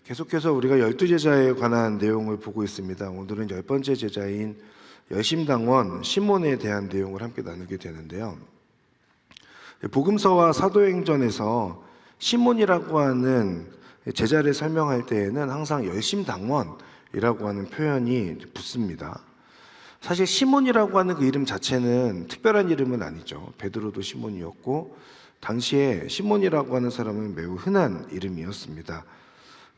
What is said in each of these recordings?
계속해서 우리가 12제자에 관한 내용을 보고 있습니다. 오늘은 10번째 제자인 열심당원 시몬에 대한 내용을 함께 나누게 되는데요. 복음서와 사도행전에서 시몬이라고 하는 제자를 설명할 때에는 항상 열심당원이라고 하는 표현이 붙습니다. 사실 시몬이라고 하는 그 이름 자체는 특별한 이름은 아니죠. 베드로도 시몬이었고 당시에 시몬이라고 하는 사람은 매우 흔한 이름이었습니다.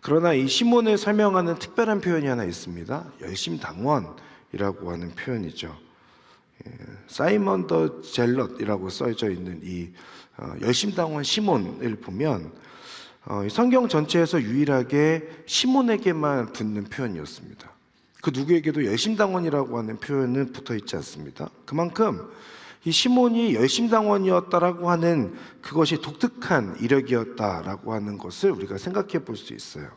그러나 이 시몬을 설명하는 특별한 표현이 하나 있습니다. 열심당원이라고 하는 표현이죠. 사이먼 더 젤럿이라고 써져 있는 이 열심당원 시몬을 보면 성경 전체에서 유일하게 시몬에게만 붙는 표현이었습니다. 그 누구에게도 열심당원이라고 하는 표현은 붙어 있지 않습니다. 그만큼 이 시몬이 열심당원이었다라고 하는 그것이 독특한 이력이었다라고 하는 것을 우리가 생각해 볼 수 있어요.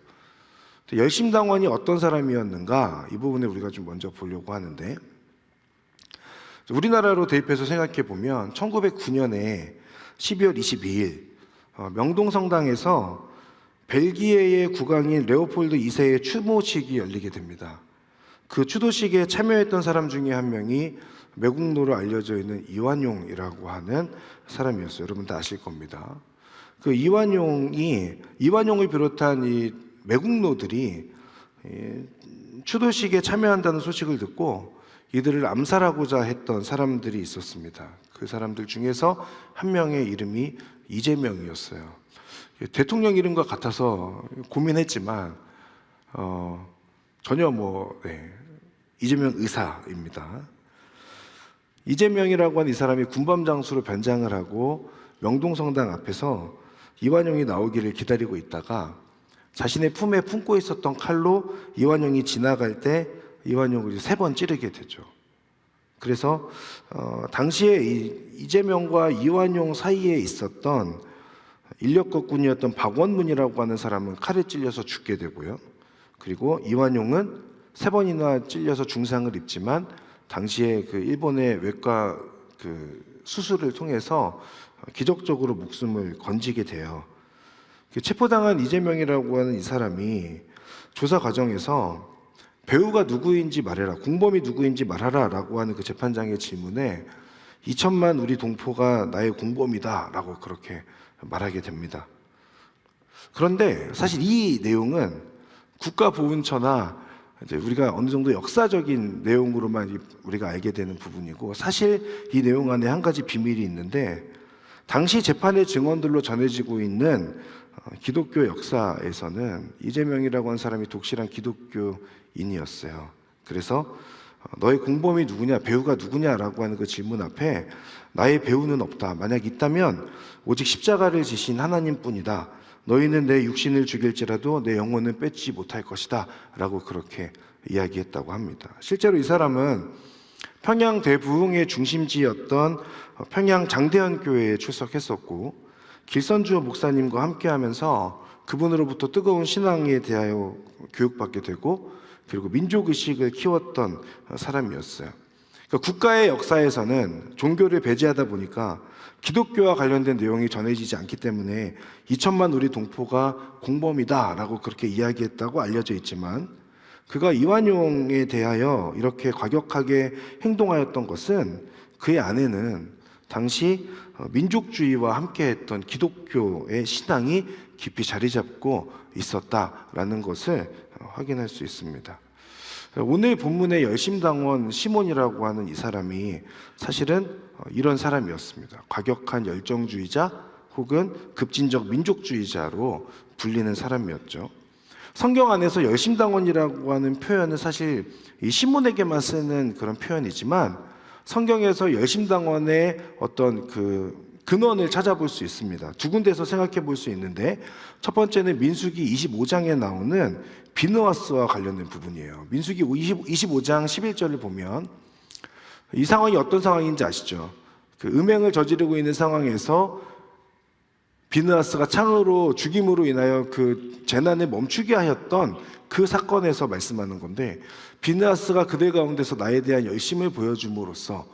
열심당원이 어떤 사람이었는가, 이 부분에 우리가 좀 먼저 보려고 하는데, 우리나라로 대입해서 생각해 보면 1909년에 12월 22일 명동성당에서 벨기에의 국왕인 레오폴드 2세의 추모식이 열리게 됩니다. 그 추도식에 참여했던 사람 중에 한 명이 매국노로 알려져 있는 이완용이라고 하는 사람이었어요. 여러분 다 아실 겁니다. 그 이완용을 비롯한 이 매국노들이 추도식에 참여한다는 소식을 듣고 이들을 암살하고자 했던 사람들이 있었습니다. 그 사람들 중에서 한 명의 이름이 이재명이었어요. 대통령 이름과 같아서 고민했지만 전혀 이재명 의사입니다. 이재명이라고 하는 이 사람이 군밤장수로 변장을 하고 명동성당 앞에서 이완용이 나오기를 기다리고 있다가 자신의 품에 품고 있었던 칼로 이완용이 지나갈 때 이완용을 3번 찌르게 되죠. 그래서 당시에 이재명과 이완용 사이에 있었던 인력거꾼이었던 박원문이라고 하는 사람은 칼에 찔려서 죽게 되고요. 그리고 이완용은 3번이나 찔려서 중상을 입지만 당시에 그 일본의 외과 수술을 통해서 기적적으로 목숨을 건지게 돼요. 체포당한 이재명이라고 하는 이 사람이 조사 과정에서 배우가 누구인지 말해라, 공범이 누구인지 말하라 라고 하는 그 재판장의 질문에 2천만 우리 동포가 나의 공범이다 라고 그렇게 말하게 됩니다. 그런데 사실 이 내용은 국가보훈처나 이제 우리가 어느 정도 역사적인 내용으로만 우리가 알게 되는 부분이고, 사실 이 내용 안에 한 가지 비밀이 있는데, 당시 재판의 증언들로 전해지고 있는 기독교 역사에서는 이재명이라고 하는 사람이 독실한 기독교인이었어요. 그래서 너의 공범이 누구냐, 배우가 누구냐라고 하는 그 질문 앞에 나의 배우는 없다, 만약 있다면 오직 십자가를 지신 하나님뿐이다, 너희는 내 육신을 죽일지라도 내 영혼은 뺏지 못할 것이다 라고 그렇게 이야기했다고 합니다. 실제로 이 사람은 평양 대부흥의 중심지였던 평양 장대현 교회에 출석했었고, 길선주 목사님과 함께하면서 그분으로부터 뜨거운 신앙에 대하여 교육받게 되고, 그리고 민족의식을 키웠던 사람이었어요. 그러니까 국가의 역사에서는 종교를 배제하다 보니까 기독교와 관련된 내용이 전해지지 않기 때문에 2천만 우리 동포가 공범이다 라고 그렇게 이야기했다고 알려져 있지만, 그가 이완용에 대하여 이렇게 과격하게 행동하였던 것은 그의 안에는 당시 민족주의와 함께했던 기독교의 신앙이 깊이 자리 잡고 있었다라는 것을 확인할 수 있습니다. 오늘 본문의 열심당원 시몬이라고 하는 이 사람이 사실은 이런 사람이었습니다. 과격한 열정주의자 혹은 급진적 민족주의자로 불리는 사람이었죠. 성경 안에서 열심당원이라고 하는 표현은 사실 이 시몬에게만 쓰는 그런 표현이지만, 성경에서 열심당원의 어떤 근원을 찾아볼 수 있습니다. 두 군데에서 생각해 볼 수 있는데, 첫 번째는 민수기 25장에 나오는 비느하스와 관련된 부분이에요. 민수기 25장 11절을 보면 이 상황이 어떤 상황인지 아시죠? 음행을 저지르고 있는 상황에서 비느하스가 창으로 죽임으로 인하여 그 재난을 멈추게 하였던 그 사건에서 말씀하는 건데, 비느하스가 그들 가운데서 나에 대한 열심을 보여줌으로써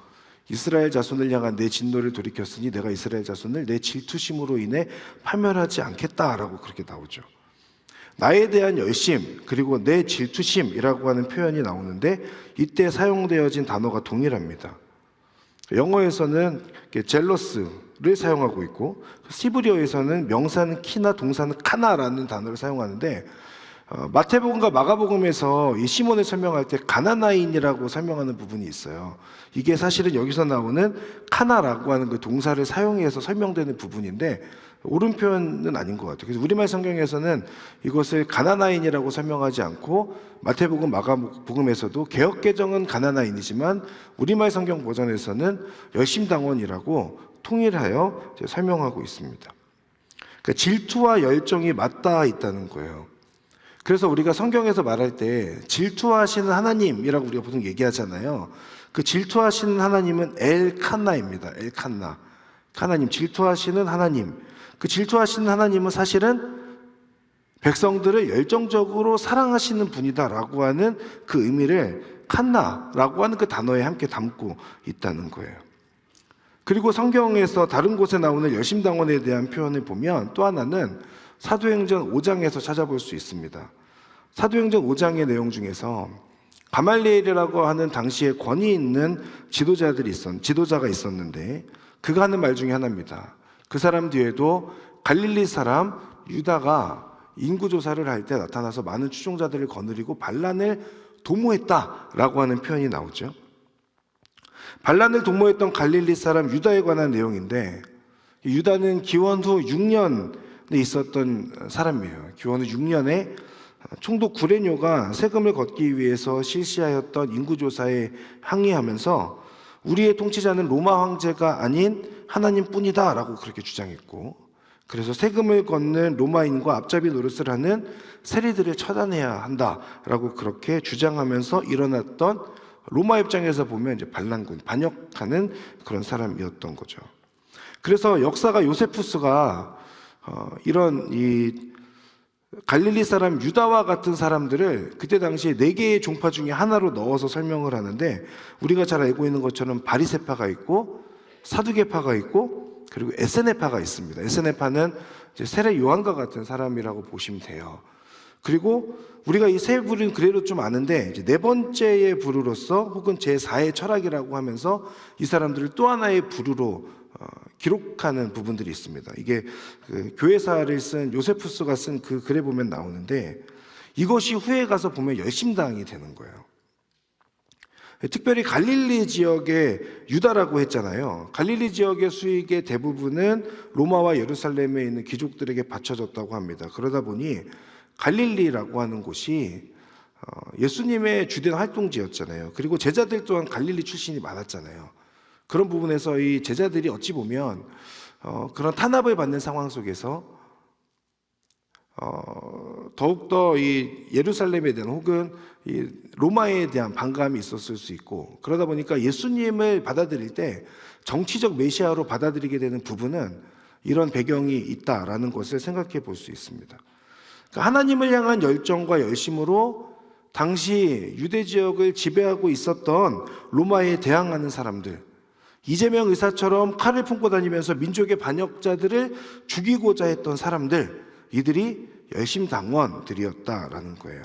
이스라엘 자손을 향한 내 진노를 돌이켰으니 내가 이스라엘 자손을 내 질투심으로 인해 파멸하지 않겠다라고 그렇게 나오죠. 나에 대한 열심 그리고 내 질투심이라고 하는 표현이 나오는데 이때 사용되어진 단어가 동일합니다. 영어에서는 젤러스를 사용하고 있고 시브리어에서는 명사는 키나 동사는 카나라는 단어를 사용하는데 마태복음과 마가복음에서 이 시몬을 설명할 때 가나나인이라고 설명하는 부분이 있어요. 이게 사실은 여기서 나오는 카나라고 하는 그 동사를 사용해서 설명되는 부분인데 옳은 표현은 아닌 것 같아요. 그래서 우리말 성경에서는 이것을 가나나인이라고 설명하지 않고 마태복음, 마가복음에서도 개역개정은 가나나인이지만 우리말 성경 버전에서는 열심당원이라고 통일하여 설명하고 있습니다. 그러니까 질투와 열정이 맞닿아 있다는 거예요. 그래서 우리가 성경에서 말할 때 질투하시는 하나님이라고 우리가 보통 얘기하잖아요. 그 질투하시는 하나님은 엘칸나입니다. 엘칸나. 하나님, 질투하시는 하나님. 그 질투하시는 하나님은 사실은 백성들을 열정적으로 사랑하시는 분이다라고 하는 그 의미를 칸나라고 하는 그 단어에 함께 담고 있다는 거예요. 그리고 성경에서 다른 곳에 나오는 열심당원에 대한 표현을 보면 또 하나는 사도행전 5장에서 찾아볼 수 있습니다. 사도행전 5장의 내용 중에서 가말리엘이라고 하는 당시에 권위 있는 지도자가 있었는데 그가 하는 말 중에 하나입니다. 그 사람 뒤에도 갈릴리 사람 유다가 인구조사를 할 때 나타나서 많은 추종자들을 거느리고 반란을 도모했다라고 하는 표현이 나오죠. 반란을 도모했던 갈릴리 사람 유다에 관한 내용인데 유다는 기원 후 6년에 있었던 사람이에요. 기원 후 6년에 총독 구레뇨가 세금을 걷기 위해서 실시하였던 인구조사에 항의하면서 우리의 통치자는 로마 황제가 아닌 하나님뿐이다 라고 그렇게 주장했고 그래서 세금을 걷는 로마인과 앞잡이 노릇을 하는 세리들을 처단해야 한다라고 그렇게 주장하면서 일어났던 로마 입장에서 보면 이제 반란군, 반역하는 그런 사람이었던 거죠. 그래서 역사가 요세푸스가 이런 이 갈릴리 사람 유다와 같은 사람들을 그때 당시에 4개의 종파 중에 하나로 넣어서 설명을 하는데 우리가 잘 알고 있는 것처럼 바리새파가 있고 사두개파가 있고 그리고 에세네파가 있습니다. 에세네파는 이제 세례 요한과 같은 사람이라고 보시면 돼요. 그리고 우리가 이 세 부류는 그래도 좀 아는데 이제 4번째의 부류로서 혹은 제4의 철학이라고 하면서 이 사람들을 또 하나의 부류로 기록하는 부분들이 있습니다. 이게 그 교회사를 쓴 요세푸스가 쓴 그 글에 보면 나오는데 이것이 후에 가서 보면 열심당이 되는 거예요. 특별히 갈릴리 지역의 유다라고 했잖아요. 갈릴리 지역의 수익의 대부분은 로마와 예루살렘에 있는 귀족들에게 바쳐졌다고 합니다. 그러다 보니 갈릴리라고 하는 곳이 예수님의 주된 활동지였잖아요. 그리고 제자들 또한 갈릴리 출신이 많았잖아요. 그런 부분에서 이 제자들이 어찌 보면 그런 탄압을 받는 상황 속에서 더욱더 이 예루살렘에 대한 혹은 이 로마에 대한 반감이 있었을 수 있고 그러다 보니까 예수님을 받아들일 때 정치적 메시아로 받아들이게 되는 부분은 이런 배경이 있다라는 것을 생각해 볼 수 있습니다. 그러니까 하나님을 향한 열정과 열심으로 당시 유대 지역을 지배하고 있었던 로마에 대항하는 사람들, 이재명 의사처럼 칼을 품고 다니면서 민족의 반역자들을 죽이고자 했던 사람들, 이들이 열심당원들이었다라는 거예요.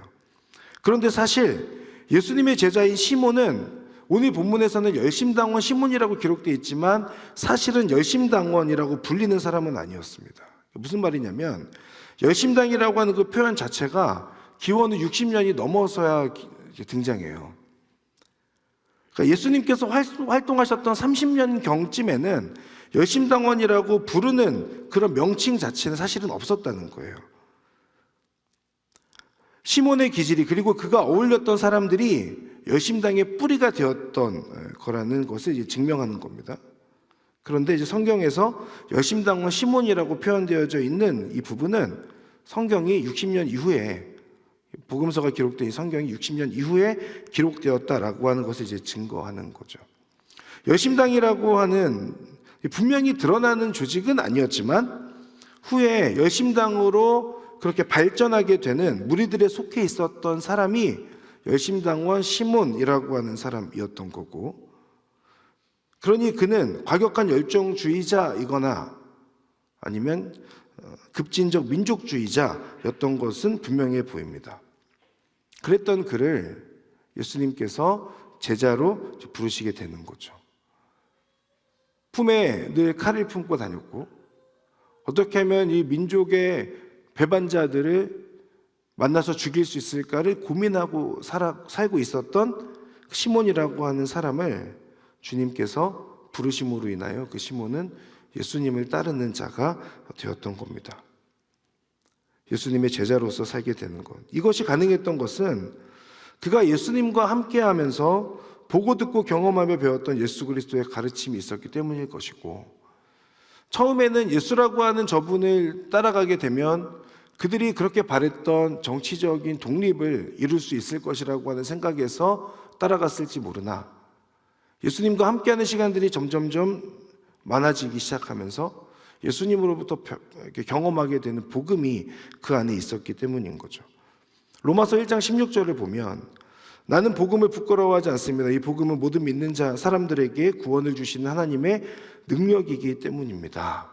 그런데 사실 예수님의 제자인 시몬은 오늘 본문에서는 열심당원 시몬이라고 기록되어 있지만 사실은 열심당원이라고 불리는 사람은 아니었습니다. 무슨 말이냐면 열심당이라고 하는 그 표현 자체가 기원 후 60년이 넘어서야 등장해요. 그러니까 예수님께서 활동하셨던 30년경쯤에는 열심당원이라고 부르는 그런 명칭 자체는 사실은 없었다는 거예요. 시몬의 기질이 그리고 그가 어울렸던 사람들이 열심당의 뿌리가 되었던 거라는 것을 이제 증명하는 겁니다. 그런데 이제 성경에서 열심당원 시몬이라고 표현되어져 있는 이 부분은 성경이 60년 이후에 복음서가 기록된 이 성경이 60년 이후에 기록되었다라고 하는 것을 이제 증거하는 거죠. 열심당이라고 하는 분명히 드러나는 조직은 아니었지만 후에 열심당으로 그렇게 발전하게 되는 무리들에 속해 있었던 사람이 열심당원 시몬이라고 하는 사람이었던 거고, 그러니 그는 과격한 열정주의자이거나 아니면 급진적 민족주의자였던 것은 분명해 보입니다. 그랬던 그를 예수님께서 제자로 부르시게 되는 거죠. 품에 늘 칼을 품고 다녔고, 어떻게 하면 이 민족의 배반자들을 만나서 죽일 수 있을까를 고민하고 살고 있었던 시몬이라고 하는 사람을 주님께서 부르심으로 인하여 그 시몬은 예수님을 따르는 자가 되었던 겁니다. 예수님의 제자로서 살게 되는 것. 이것이 가능했던 것은 그가 예수님과 함께하면서 보고 듣고 경험하며 배웠던 예수 그리스도의 가르침이 있었기 때문일 것이고, 처음에는 예수라고 하는 저분을 따라가게 되면 그들이 그렇게 바랬던 정치적인 독립을 이룰 수 있을 것이라고 하는 생각에서 따라갔을지 모르나, 예수님과 함께하는 시간들이 점점점 많아지기 시작하면서 예수님으로부터 경험하게 되는 복음이 그 안에 있었기 때문인 거죠. 로마서 1장 16절을 보면 나는 복음을 부끄러워하지 않습니다. 이 복음은 모든 믿는 자 사람들에게 구원을 주시는 하나님의 능력이기 때문입니다.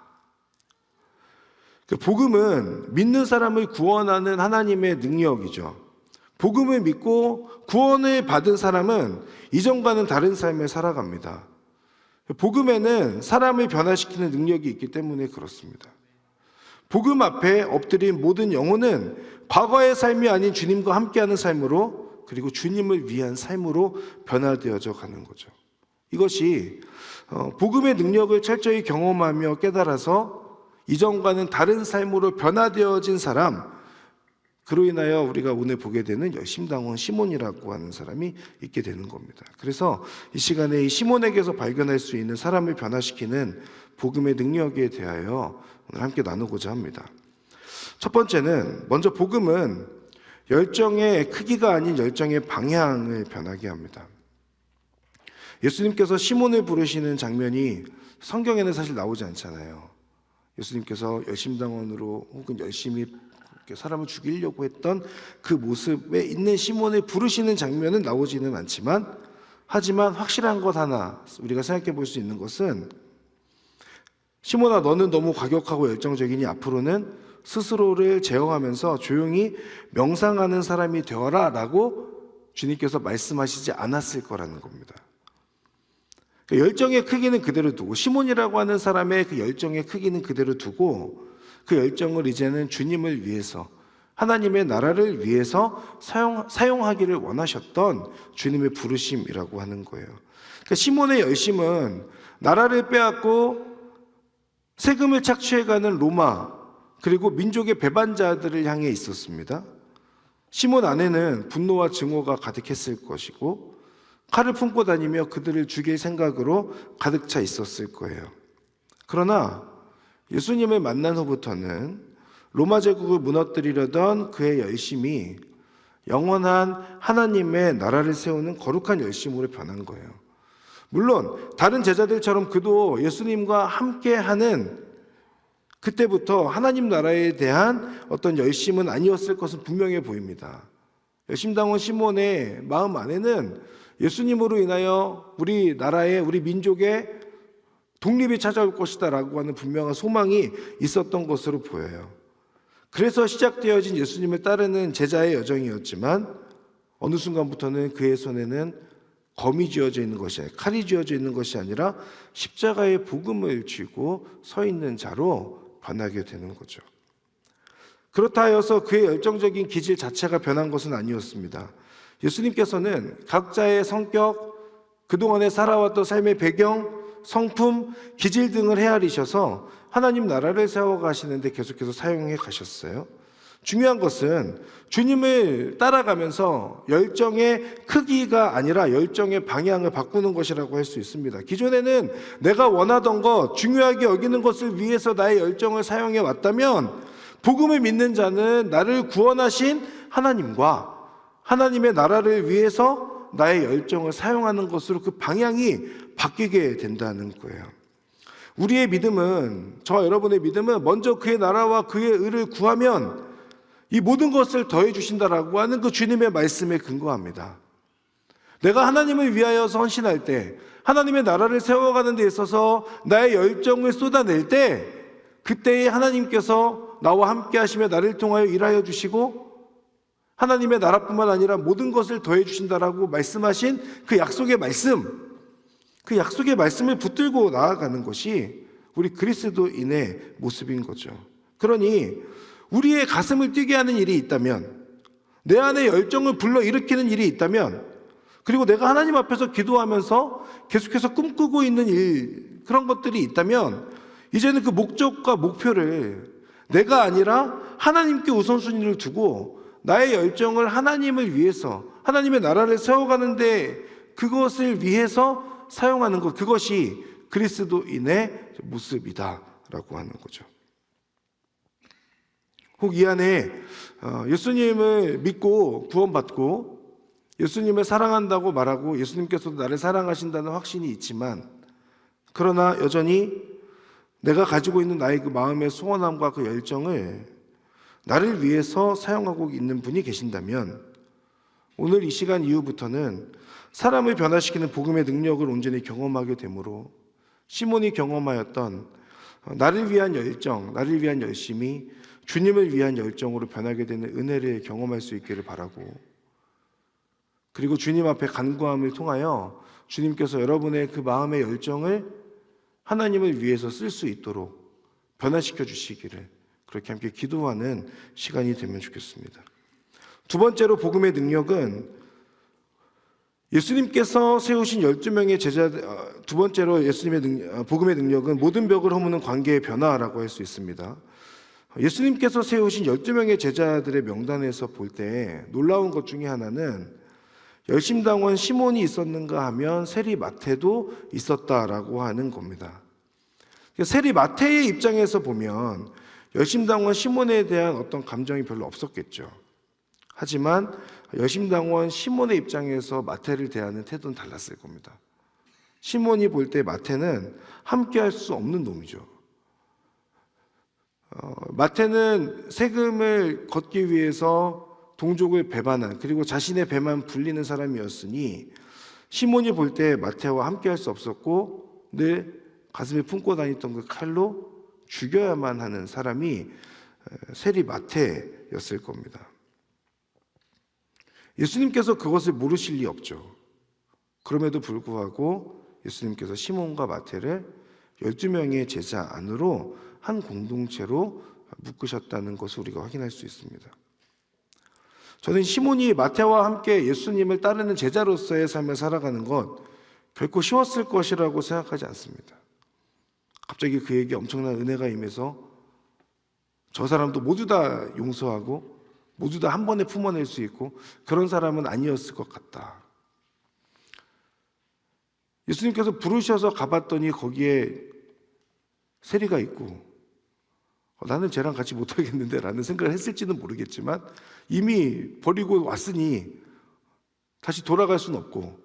복음은 믿는 사람을 구원하는 하나님의 능력이죠. 복음을 믿고 구원을 받은 사람은 이전과는 다른 삶을 살아갑니다. 복음에는 사람을 변화시키는 능력이 있기 때문에 그렇습니다. 복음 앞에 엎드린 모든 영혼은 과거의 삶이 아닌 주님과 함께하는 삶으로, 그리고 주님을 위한 삶으로 변화되어져 가는 거죠. 이것이 복음의 능력을 철저히 경험하며 깨달아서 이전과는 다른 삶으로 변화되어진 사람, 그로 인하여 우리가 오늘 보게 되는 열심당원 시몬이라고 하는 사람이 있게 되는 겁니다. 그래서 이 시간에 이 시몬에게서 발견할 수 있는 사람을 변화시키는 복음의 능력에 대하여 오늘 함께 나누고자 합니다. 첫 번째는, 먼저 복음은 열정의 크기가 아닌 열정의 방향을 변하게 합니다. 예수님께서 시몬을 부르시는 장면이 성경에는 사실 나오지 않잖아요. 예수님께서 열심당원으로 혹은 열심히 사람을 죽이려고 했던 그 모습에 있는 시몬을 부르시는 장면은 나오지는 않지만, 하지만 확실한 것 하나 우리가 생각해 볼 수 있는 것은, 시몬아, 너는 너무 과격하고 열정적이니 앞으로는 스스로를 제어하면서 조용히 명상하는 사람이 되어라 라고 주님께서 말씀하시지 않았을 거라는 겁니다. 열정의 크기는 그대로 두고, 시몬이라고 하는 사람의 그 열정의 크기는 그대로 두고, 그 열정을 이제는 주님을 위해서, 하나님의 나라를 위해서 사용하기를 원하셨던 주님의 부르심이라고 하는 거예요. 그러니까 시몬의 열심은 나라를 빼앗고 세금을 착취해가는 로마, 그리고 민족의 배반자들을 향해 있었습니다. 시몬 안에는 분노와 증오가 가득했을 것이고, 칼을 품고 다니며 그들을 죽일 생각으로 가득 차 있었을 거예요. 그러나 예수님을 만난 후부터는 로마 제국을 무너뜨리려던 그의 열심이 영원한 하나님의 나라를 세우는 거룩한 열심으로 변한 거예요. 물론 다른 제자들처럼 그도 예수님과 함께하는 그때부터 하나님 나라에 대한 어떤 열심은 아니었을 것은 분명해 보입니다. 열심당원 시몬의 마음 안에는 예수님으로 인하여 우리 나라의, 우리 민족의 독립이 찾아올 것이다 라고 하는 분명한 소망이 있었던 것으로 보여요. 그래서 시작되어진 예수님을 따르는 제자의 여정이었지만, 어느 순간부터는 그의 손에는 검이 쥐어져 있는 것이 아니라, 칼이 쥐어져 있는 것이 아니라 십자가의 복음을 쥐고 서 있는 자로 변하게 되는 거죠. 그렇다 하여서 그의 열정적인 기질 자체가 변한 것은 아니었습니다. 예수님께서는 각자의 성격, 그동안에 살아왔던 삶의 배경, 성품, 기질 등을 헤아리셔서 하나님 나라를 세워가시는데 계속해서 사용해 가셨어요. 중요한 것은 주님을 따라가면서 열정의 크기가 아니라 열정의 방향을 바꾸는 것이라고 할 수 있습니다. 기존에는 내가 원하던 것, 중요하게 여기는 것을 위해서 나의 열정을 사용해 왔다면, 복음을 믿는 자는 나를 구원하신 하나님과 하나님의 나라를 위해서 나의 열정을 사용하는 것으로 그 방향이 바뀌게 된다는 거예요. 우리의 믿음은, 저와 여러분의 믿음은 먼저 그의 나라와 그의 의를 구하면 이 모든 것을 더해 주신다라고 하는 그 주님의 말씀에 근거합니다. 내가 하나님을 위하여 헌신할 때, 하나님의 나라를 세워가는 데 있어서 나의 열정을 쏟아낼 때, 그때에 하나님께서 나와 함께 하시며 나를 통하여 일하여 주시고 하나님의 나라뿐만 아니라 모든 것을 더해 주신다라고 말씀하신 그 약속의 말씀, 그 약속의 말씀을 붙들고 나아가는 것이 우리 그리스도인의 모습인 거죠. 그러니 우리의 가슴을 뛰게 하는 일이 있다면, 내 안에 열정을 불러일으키는 일이 있다면, 그리고 내가 하나님 앞에서 기도하면서 계속해서 꿈꾸고 있는 일, 그런 것들이 있다면 이제는 그 목적과 목표를 내가 아니라 하나님께 우선순위를 두고 나의 열정을 하나님을 위해서, 하나님의 나라를 세워가는데 그것을 위해서 사용하는 것, 그것이 그리스도인의 모습이다라고 하는 거죠. 혹 이 안에 예수님을 믿고 구원받고 예수님을 사랑한다고 말하고 예수님께서도 나를 사랑하신다는 확신이 있지만, 그러나 여전히 내가 가지고 있는 나의 그 마음의 소원함과 그 열정을 나를 위해서 사용하고 있는 분이 계신다면, 오늘 이 시간 이후부터는 사람을 변화시키는 복음의 능력을 온전히 경험하게 되므로 시몬이 경험하였던 나를 위한 열정, 나를 위한 열심이 주님을 위한 열정으로 변하게 되는 은혜를 경험할 수 있기를 바라고, 그리고 주님 앞에 간구함을 통하여 주님께서 여러분의 그 마음의 열정을 하나님을 위해서 쓸 수 있도록 변화시켜 주시기를, 그렇게 함께 기도하는 시간이 되면 좋겠습니다. 두 번째로 복음의 능력은 예수님께서 세우신 12명의 제자, 두 번째로 복음의 능력은 모든 벽을 허무는 관계의 변화라고 할 수 있습니다. 예수님께서 세우신 12명의 제자들의 명단에서 볼 때 놀라운 것 중에 하나는 열심당원 시몬이 있었는가 하면 세리 마태도 있었다라고 하는 겁니다. 세리 마태의 입장에서 보면 열심당원 시몬에 대한 어떤 감정이 별로 없었겠죠. 하지만 열심당원 시몬의 입장에서 마태를 대하는 태도는 달랐을 겁니다. 시몬이 볼 때 마태는 함께 할 수 없는 놈이죠. 마태는 세금을 걷기 위해서 동족을 배반한, 그리고 자신의 배만 불리는 사람이었으니 시몬이 볼 때 마태와 함께 할 수 없었고 늘 가슴에 품고 다녔던 그 칼로 죽여야만 하는 사람이 세리 마태였을 겁니다. 예수님께서 그것을 모르실 리 없죠. 그럼에도 불구하고 예수님께서 시몬과 마태를 12명의 제자 안으로 한 공동체로 묶으셨다는 것을 우리가 확인할 수 있습니다. 저는 시몬이 마태와 함께 예수님을 따르는 제자로서의 삶을 살아가는 것 결코 쉬웠을 것이라고 생각하지 않습니다. 갑자기 그에게 엄청난 은혜가 임해서 저 사람도 모두 다 용서하고 모두 다 한 번에 품어낼 수 있고 그런 사람은 아니었을 것 같다. 예수님께서 부르셔서 가봤더니 거기에 세리가 있고 나는 쟤랑 같이 못하겠는데 라는 생각을 했을지는 모르겠지만 이미 버리고 왔으니 다시 돌아갈 수는 없고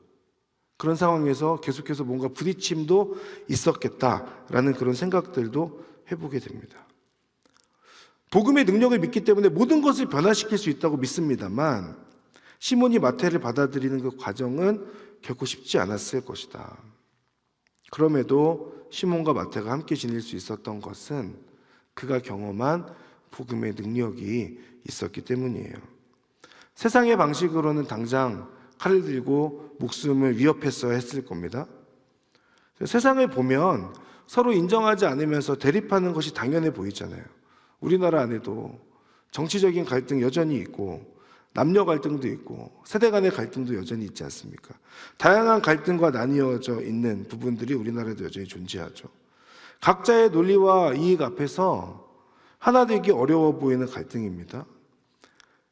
그런 상황에서 계속해서 뭔가 부딪힘도 있었겠다라는 그런 생각들도 해보게 됩니다. 복음의 능력을 믿기 때문에 모든 것을 변화시킬 수 있다고 믿습니다만 시몬이 마태를 받아들이는 그 과정은 결코 쉽지 않았을 것이다. 그럼에도 시몬과 마태가 함께 지낼 수 있었던 것은 그가 경험한 복음의 능력이 있었기 때문이에요. 세상의 방식으로는 당장 칼을 들고 목숨을 위협했어야 했을 겁니다. 세상을 보면 서로 인정하지 않으면서 대립하는 것이 당연해 보이잖아요. 우리나라 안에도 정치적인 갈등 여전히 있고 남녀 갈등도 있고 세대 간의 갈등도 여전히 있지 않습니까? 다양한 갈등과 나뉘어져 있는 부분들이 우리나라에도 여전히 존재하죠. 각자의 논리와 이익 앞에서 하나 되기 어려워 보이는 갈등입니다.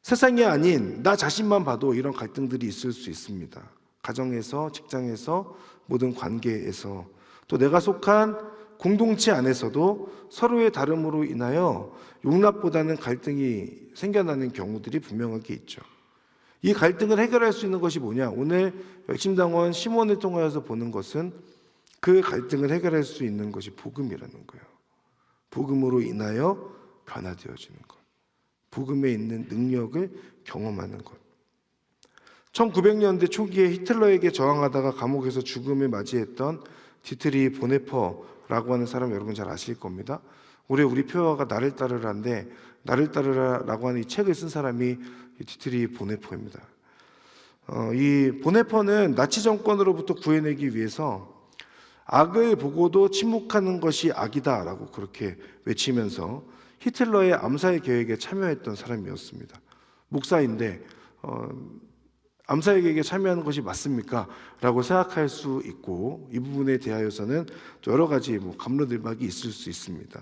세상이 아닌 나 자신만 봐도 이런 갈등들이 있을 수 있습니다. 가정에서, 직장에서, 모든 관계에서, 또 내가 속한 공동체 안에서도 서로의 다름으로 인하여 용납보다는 갈등이 생겨나는 경우들이 분명하게 있죠. 이 갈등을 해결할 수 있는 것이 뭐냐? 오늘 열심당원 시몬을 통하여서 보는 것은 그 갈등을 해결할 수 있는 것이 복음이라는 거예요. 복음으로 인하여 변화되어지는 것. 복음에 있는 능력을 경험하는 것. 1900년대 초기에 히틀러에게 저항하다가 감옥에서 죽음을 맞이했던 디트리 보네퍼라고 하는 사람 여러분 잘 아실 겁니다. 올해 우리 표어가 나를 따르라인데 나를 따르라라고 하는 이 책을 쓴 사람이 디트리 보네퍼입니다. 이 보네퍼는 나치 정권으로부터 구해내기 위해서 악을 보고도 침묵하는 것이 악이다라고 그렇게 외치면서 히틀러의 암살 계획에 참여했던 사람이었습니다. 목사인데 암살 계획에 참여하는 것이 맞습니까? 라고 생각할 수 있고, 이 부분에 대하여서는 또 여러 가지 갑론을박이 있을 수 있습니다.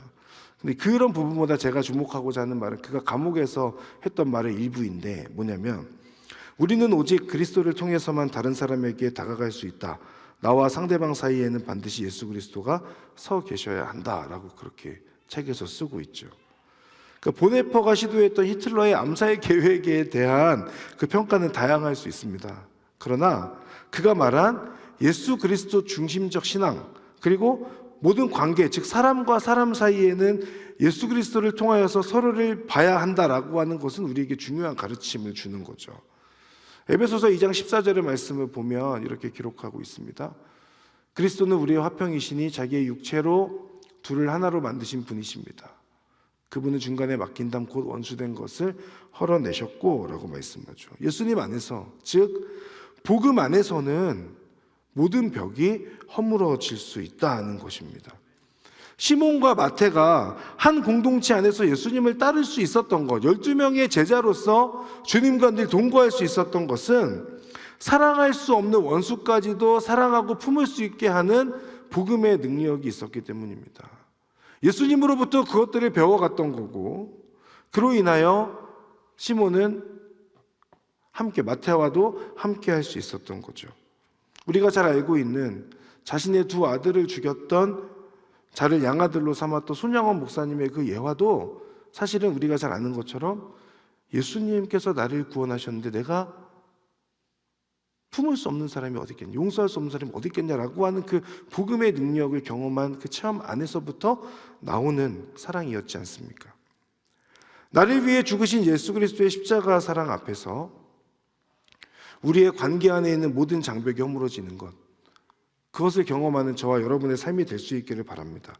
근데 그런 부분보다 제가 주목하고자 하는 말은 그가 감옥에서 했던 말의 일부인데 뭐냐면, 우리는 오직 그리스도를 통해서만 다른 사람에게 다가갈 수 있다. 나와 상대방 사이에는 반드시 예수 그리스도가 서 계셔야 한다라고 그렇게 책에서 쓰고 있죠. 그러니까 보네퍼가 시도했던 히틀러의 암살 계획에 대한 그 평가는 다양할 수 있습니다. 그러나 그가 말한 예수 그리스도 중심적 신앙, 그리고 모든 관계, 즉 사람과 사람 사이에는 예수 그리스도를 통하여서 서로를 봐야 한다라고 하는 것은 우리에게 중요한 가르침을 주는 거죠. 에베소서 2장 14절의 말씀을 보면 이렇게 기록하고 있습니다. 그리스도는 우리의 화평이시니 자기의 육체로 둘을 하나로 만드신 분이십니다. 그분은 중간에 막힌 담 곧 원수된 것을 헐어내셨고 라고 말씀하죠. 예수님 안에서, 즉 복음 안에서는 모든 벽이 허물어질 수 있다는 것입니다. 시몬과 마태가 한 공동체 안에서 예수님을 따를 수 있었던 것, 12명의 제자로서 주님과 늘 동거할 수 있었던 것은 사랑할 수 없는 원수까지도 사랑하고 품을 수 있게 하는 복음의 능력이 있었기 때문입니다. 예수님으로부터 그것들을 배워갔던 거고, 그로 인하여 시몬은 함께, 마태와도 함께 할 수 있었던 거죠. 우리가 잘 알고 있는 자신의 두 아들을 죽였던, 자를 양아들로 삼았던 손양원 목사님의 그 예화도 사실은 우리가 잘 아는 것처럼 예수님께서 나를 구원하셨는데 내가 품을 수 없는 사람이 어디 있겠냐, 용서할 수 없는 사람이 어디 있겠냐라고 하는 그 복음의 능력을 경험한 그 체험 안에서부터 나오는 사랑이었지 않습니까? 나를 위해 죽으신 예수 그리스도의 십자가 사랑 앞에서 우리의 관계 안에 있는 모든 장벽이 허물어지는 것, 그것을 경험하는 저와 여러분의 삶이 될 수 있기를 바랍니다.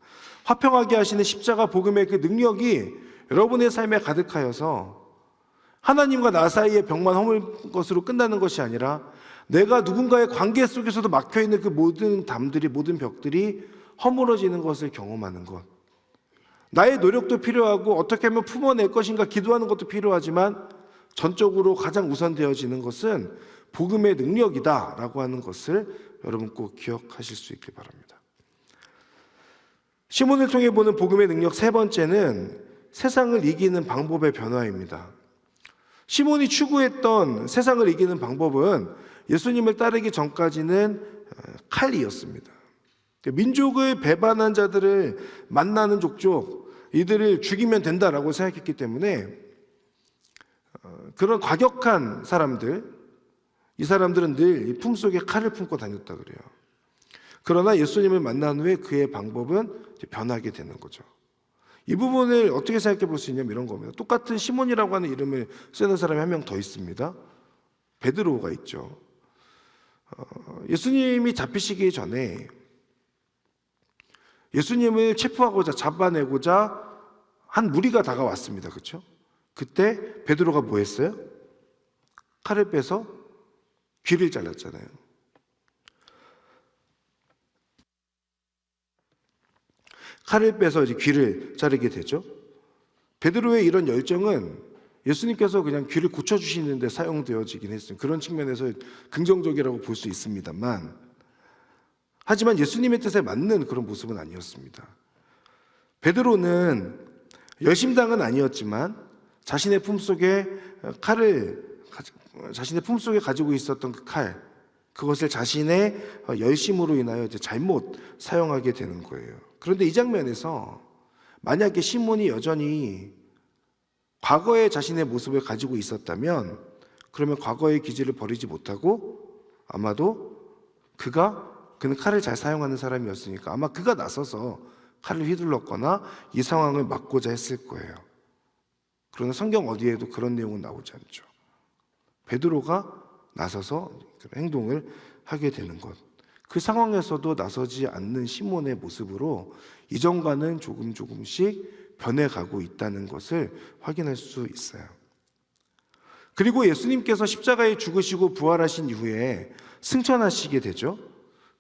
화평하게 하시는 십자가 복음의 그 능력이 여러분의 삶에 가득하여서 하나님과 나 사이의 벽만 허물 것으로 끝나는 것이 아니라 내가 누군가의 관계 속에서도 막혀있는 그 모든 담들이, 모든 벽들이 허물어지는 것을 경험하는 것. 나의 노력도 필요하고 어떻게 하면 품어낼 것인가 기도하는 것도 필요하지만 전적으로 가장 우선되어지는 것은 복음의 능력이다라고 하는 것을 여러분 꼭 기억하실 수 있길 바랍니다. 시몬을 통해 보는 복음의 능력 세 번째는 세상을 이기는 방법의 변화입니다. 시몬이 추구했던 세상을 이기는 방법은 예수님을 따르기 전까지는 칼이었습니다. 민족을 배반한 자들을 만나는 족족 이들을 죽이면 된다라고 생각했기 때문에 그런 과격한 사람들, 이 사람들은 늘 이 품속에 칼을 품고 다녔다 그래요. 그러나 예수님을 만난 후에 그의 방법은 변하게 되는 거죠. 이 부분을 어떻게 생각해 볼 수 있냐면 이런 겁니다. 똑같은 시몬이라고 하는 이름을 쓰는 사람이 한 명 더 있습니다. 베드로가 있죠. 예수님이 잡히시기 전에 예수님을 체포하고자, 잡아내고자 한 무리가 다가왔습니다. 그렇죠? 그때 베드로가 뭐 했어요? 칼을 빼서 귀를 잘랐잖아요. 칼을 빼서 이제 귀를 자르게 되죠. 베드로의 이런 열정은 예수님께서 그냥 귀를 고쳐주시는 데 사용되어지긴 했어요. 그런 측면에서 긍정적이라고 볼 수 있습니다만, 하지만 예수님의 뜻에 맞는 그런 모습은 아니었습니다. 베드로는 열심당은 아니었지만 자신의 품속에 가지고 있었던 그 칼, 그것을 자신의 열심으로 인하여 이제 잘못 사용하게 되는 거예요. 그런데 이 장면에서 만약에 시몬이 여전히 과거의 자신의 모습을 가지고 있었다면, 그러면 과거의 기질을 버리지 못하고 아마도 그는 칼을 잘 사용하는 사람이었으니까 아마 그가 나서서 칼을 휘둘렀거나 이 상황을 막고자 했을 거예요. 그러나 성경 어디에도 그런 내용은 나오지 않죠. 베드로가 나서서 행동을 하게 되는 것, 그 상황에서도 나서지 않는 시몬의 모습으로 이전과는 조금씩 변해가고 있다는 것을 확인할 수 있어요. 그리고 예수님께서 십자가에 죽으시고 부활하신 이후에 승천하시게 되죠.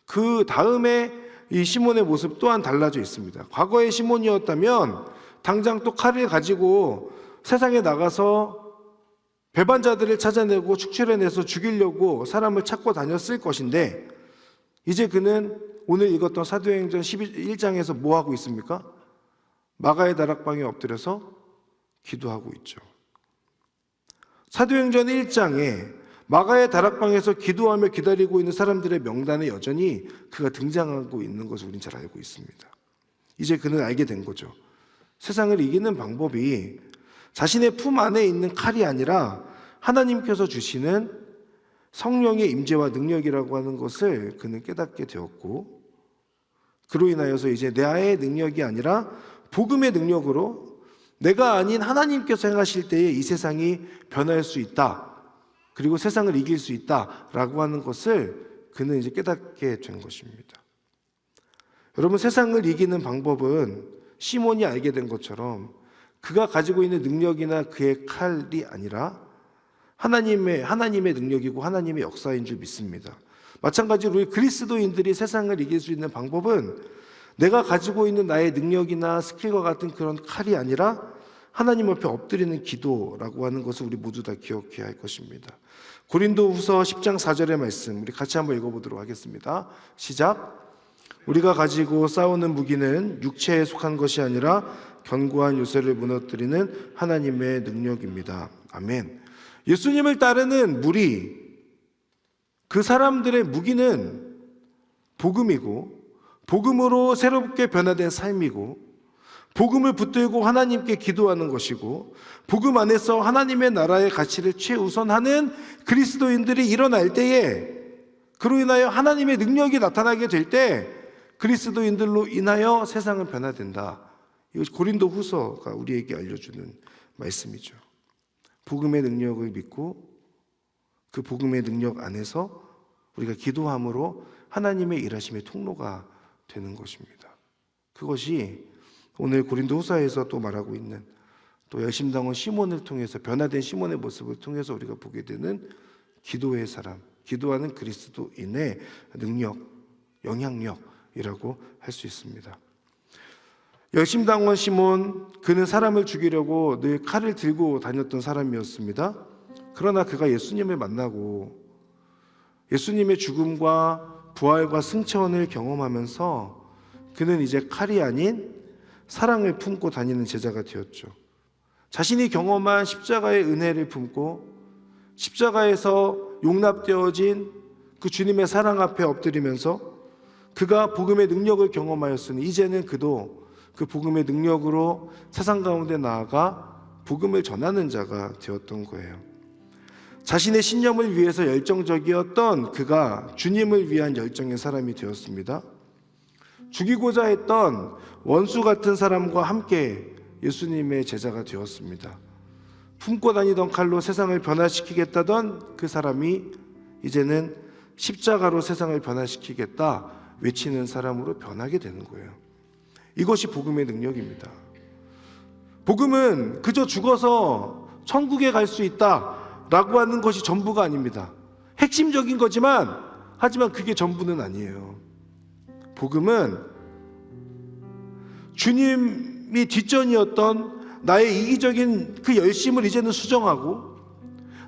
그 다음에 이 시몬의 모습 또한 달라져 있습니다. 과거의 시몬이었다면 당장 또 칼을 가지고 세상에 나가서 배반자들을 찾아내고 축출해내서 죽이려고 사람을 찾고 다녔을 것인데, 이제 그는 오늘 읽었던 사도행전 11장에서 뭐 하고 있습니까? 마가의 다락방에 엎드려서 기도하고 있죠. 사도행전 1장에 마가의 다락방에서 기도하며 기다리고 있는 사람들의 명단에 여전히 그가 등장하고 있는 것을 우리는 잘 알고 있습니다. 이제 그는 알게 된 거죠. 세상을 이기는 방법이 자신의 품 안에 있는 칼이 아니라 하나님께서 주시는 성령의 임재와 능력이라고 하는 것을 그는 깨닫게 되었고, 그로 인하여서 이제 나의 능력이 아니라 복음의 능력으로 내가 아닌 하나님께서 행하실 때에 이 세상이 변할 수 있다, 그리고 세상을 이길 수 있다라고 하는 것을 그는 이제 깨닫게 된 것입니다. 여러분, 세상을 이기는 방법은 시몬이 알게 된 것처럼 그가 가지고 있는 능력이나 그의 칼이 아니라 하나님의 능력이고 하나님의 역사인 줄 믿습니다. 마찬가지로 우리 그리스도인들이 세상을 이길 수 있는 방법은 내가 가지고 있는 나의 능력이나 스킬과 같은 그런 칼이 아니라 하나님 앞에 엎드리는 기도라고 하는 것을 우리 모두 다 기억해야 할 것입니다. 고린도후서 10장 4절의 말씀 우리 같이 한번 읽어보도록 하겠습니다. 시작. 우리가 가지고 싸우는 무기는 육체에 속한 것이 아니라 견고한 요새를 무너뜨리는 하나님의 능력입니다. 아멘. 예수님을 따르는 무리, 그 사람들의 무기는 복음이고, 복음으로 새롭게 변화된 삶이고, 복음을 붙들고 하나님께 기도하는 것이고, 복음 안에서 하나님의 나라의 가치를 최우선하는 그리스도인들이 일어날 때에, 그로 인하여 하나님의 능력이 나타나게 될 때 그리스도인들로 인하여 세상은 변화된다. 이것이 고린도후서가 우리에게 알려주는 말씀이죠. 복음의 능력을 믿고 그 복음의 능력 안에서 우리가 기도함으로 하나님의 일하심의 통로가 되는 것입니다. 그것이 오늘 고린도후서에서 또 말하고 있는 또 열심당원 시몬을 통해서 변화된 시몬의 모습을 통해서 우리가 보게 되는 기도의 사람, 기도하는 그리스도인의 능력, 영향력이라고 할 수 있습니다. 열심당원 시몬, 그는 사람을 죽이려고 늘 칼을 들고 다녔던 사람이었습니다. 그러나 그가 예수님을 만나고 예수님의 죽음과 부활과 승천을 경험하면서 그는 이제 칼이 아닌 사랑을 품고 다니는 제자가 되었죠. 자신이 경험한 십자가의 은혜를 품고 십자가에서 용납되어진 그 주님의 사랑 앞에 엎드리면서 그가 복음의 능력을 경험하였으니 이제는 그도 그 복음의 능력으로 세상 가운데 나아가 복음을 전하는 자가 되었던 거예요. 자신의 신념을 위해서 열정적이었던 그가 주님을 위한 열정의 사람이 되었습니다. 죽이고자 했던 원수 같은 사람과 함께 예수님의 제자가 되었습니다. 품고 다니던 칼로 세상을 변화시키겠다던 그 사람이 이제는 십자가로 세상을 변화시키겠다 외치는 사람으로 변하게 되는 거예요. 이것이 복음의 능력입니다. 복음은 그저 죽어서 천국에 갈 수 있다라고 하는 것이 전부가 아닙니다. 핵심적인 거지만 하지만 그게 전부는 아니에요. 복음은 주님이 뒷전이었던 나의 이기적인 그 열심을 이제는 수정하고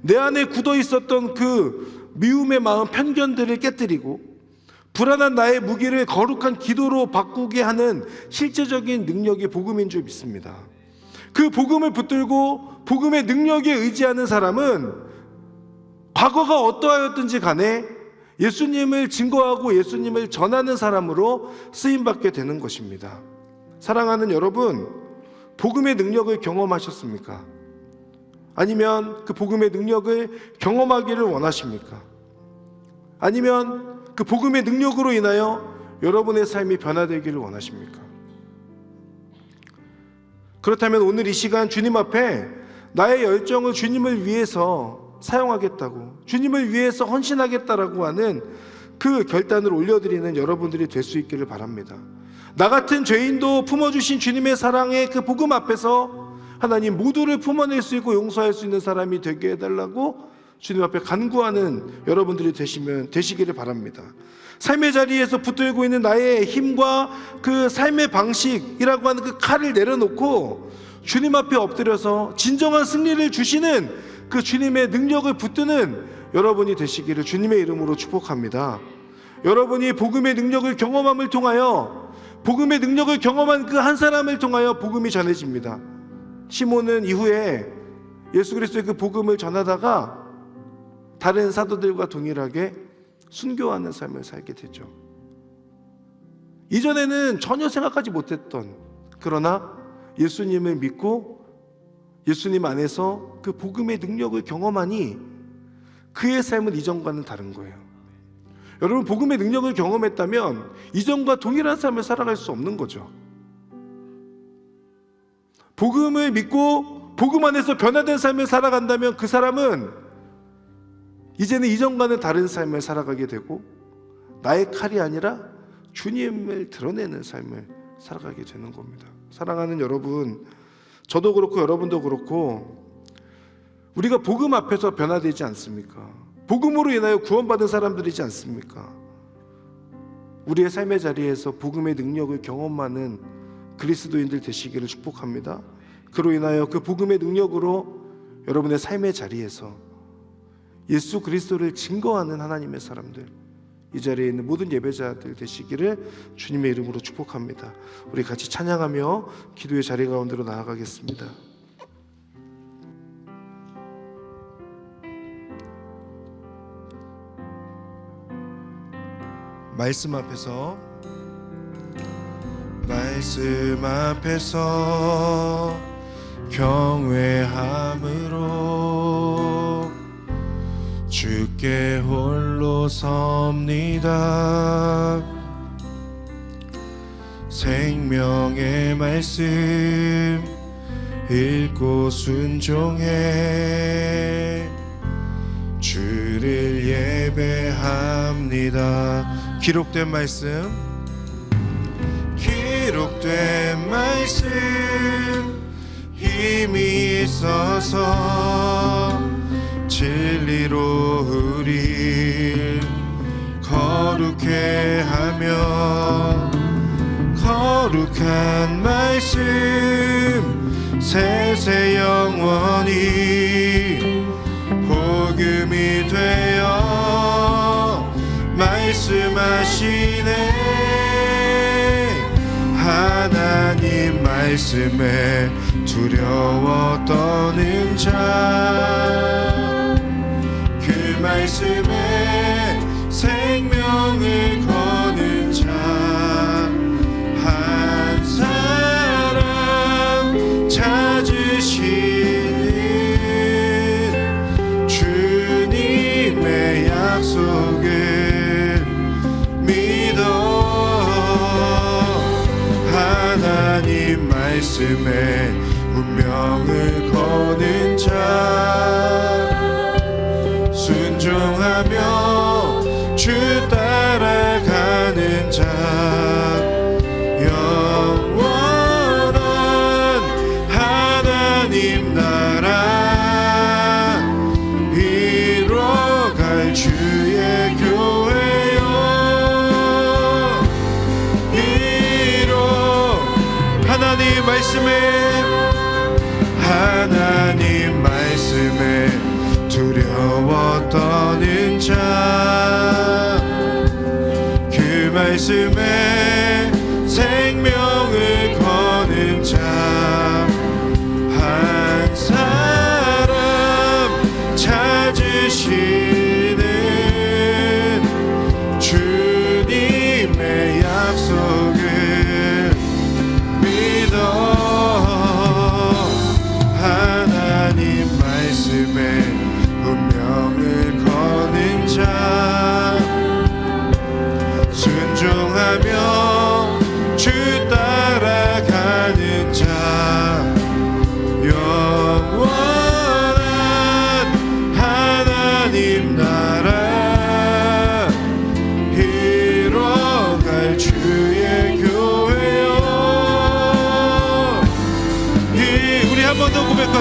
내 안에 굳어 있었던 그 미움의 마음, 편견들을 깨뜨리고 불안한 나의 무기를 거룩한 기도로 바꾸게 하는 실제적인 능력이 복음인 줄 믿습니다. 그 복음을 붙들고 복음의 능력에 의지하는 사람은 과거가 어떠하였든지 간에 예수님을 증거하고 예수님을 전하는 사람으로 쓰임받게 되는 것입니다. 사랑하는 여러분, 복음의 능력을 경험하셨습니까? 아니면 그 복음의 능력을 경험하기를 원하십니까? 아니면 그 복음의 능력으로 인하여 여러분의 삶이 변화되기를 원하십니까? 그렇다면 오늘 이 시간 주님 앞에 나의 열정을 주님을 위해서 사용하겠다고, 주님을 위해서 헌신하겠다라고 하는 그 결단을 올려드리는 여러분들이 될 수 있기를 바랍니다. 나 같은 죄인도 품어주신 주님의 사랑의 그 복음 앞에서 하나님 모두를 품어낼 수 있고 용서할 수 있는 사람이 되게 해달라고 주님 앞에 간구하는 여러분들이 되시기를 바랍니다. 삶의 자리에서 붙들고 있는 나의 힘과 그 삶의 방식이라고 하는 그 칼을 내려놓고 주님 앞에 엎드려서 진정한 승리를 주시는 그 주님의 능력을 붙드는 여러분이 되시기를 주님의 이름으로 축복합니다. 여러분이 복음의 능력을 경험함을 통하여, 복음의 능력을 경험한 그 한 사람을 통하여 복음이 전해집니다. 시몬은 이후에 예수 그리스도의 그 복음을 전하다가 다른 사도들과 동일하게 순교하는 삶을 살게 되죠. 이전에는 전혀 생각하지 못했던, 그러나 예수님을 믿고 예수님 안에서 그 복음의 능력을 경험하니 그의 삶은 이전과는 다른 거예요. 여러분, 복음의 능력을 경험했다면 이전과 동일한 삶을 살아갈 수 없는 거죠. 복음을 믿고 복음 안에서 변화된 삶을 살아간다면 그 사람은 이제는 이전과는 다른 삶을 살아가게 되고 나의 칼이 아니라 주님을 드러내는 삶을 살아가게 되는 겁니다. 사랑하는 여러분, 저도 그렇고 여러분도 그렇고 우리가 복음 앞에서 변화되지 않습니까? 복음으로 인하여 구원받은 사람들이지 않습니까? 우리의 삶의 자리에서 복음의 능력을 경험하는 그리스도인들 되시기를 축복합니다. 그로 인하여 그 복음의 능력으로 여러분의 삶의 자리에서 예수 그리스도를 증거하는 하나님의 사람들, 이 자리에 있는 모든 예배자들 되시기를 주님의 이름으로 축복합니다. 우리 같이 찬양하며 기도의 자리 가운데로 나아가겠습니다. 말씀 앞에서 경외함으로 주께 홀로 섭니다. 생명의 말씀 읽고 순종해 주를 예배합니다. 기록된 말씀 힘이 있어서 진리로 우릴 거룩해 하며 거룩한 말씀 세세 영원히 복음이 되어 말씀하시네. 하나님 말씀에 두려워 떠는 자, 그 말씀에 생명을 거는 자, 한 사람 찾으시는 주님의 약속을 믿어. 하나님 말씀에 운명을 거는 자, 순종하며 주 따라가는 자, 영원한 하나님 나라 이뤄갈 주의 교회여. 하나님 말씀에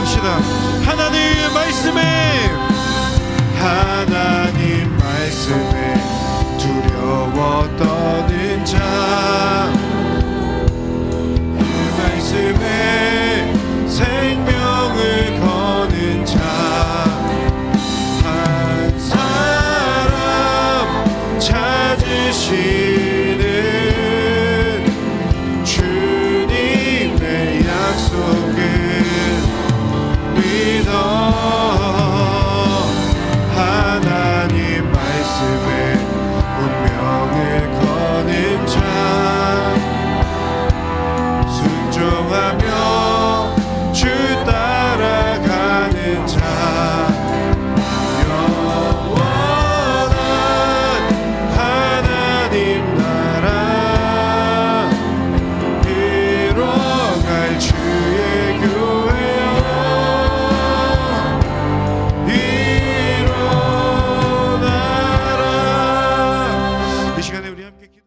찬양합시다. 하나님의 말씀